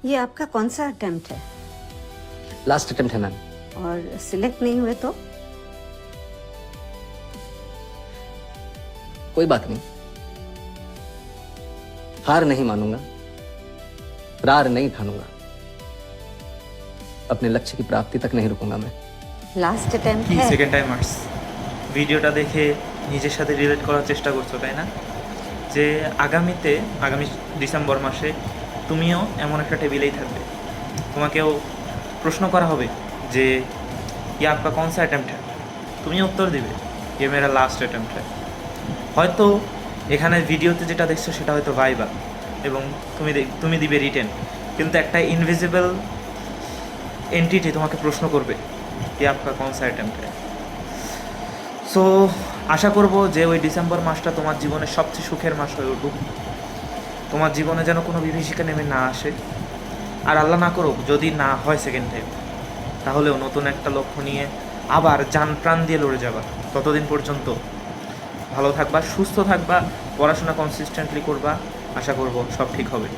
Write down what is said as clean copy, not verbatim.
ये आपका कौन सा अटेम्प्ट है? लास्ट अटेम्प्ट है मैम। और सिलेक्ट नहीं हुए तो? कोई बात नहीं, हार नहीं मानूंगा, रार नहीं ठानूंगा, अपने लक्ष्य की प्राप्ति तक नहीं रुकूंगा मैं। लास्ट अटेम्प्ट কি है। সেকেন্ড টাইমার্স ভিডিওটা দেখে নিজের সাথে রিলেট করার চেষ্টা করছো তাই না? যে আগামী ডিসেম্বর মাসে তুমিও এমন একটা টেবিলেই থাকবে, তোমাকেও প্রশ্ন করা হবে যে ये आपका कौन सा अटेम्प्ट है, তুমি উত্তর দিবে ये मेरा लास्ट अटेम्प्ट है। হয়তো এখানে ভিডিওতে যেটা দেখছো সেটা হয়তো ভাইবা এবং তুমি দিবে রিটেন, কিন্তু একটা ইনভিজিবল এন্টিটি তোমাকে প্রশ্ন করবে ये आपका कौन सा अटेम्प्ट है। সো আশা করব যে ওই ডিসেম্বর মাসটা তোমার জীবনের সবচেয়ে সুখের মাস হয়ে উঠুক, তোমার জীবনে যেন কোনো বিভীষিকা নেমে না আসে, আর আল্লাহ না করুক যদি না হয় সেকেন্ড টাইম, তাহলেও নতুন একটা লক্ষ্য নিয়ে আবার জান প্রাণ দিয়ে লড়ে যাবা। ততদিন পর্যন্ত ভালো থাকবা, সুস্থ থাকবা, পড়াশোনা কনসিস্টেন্টলি করবা, আশা করব সব ঠিক হবে।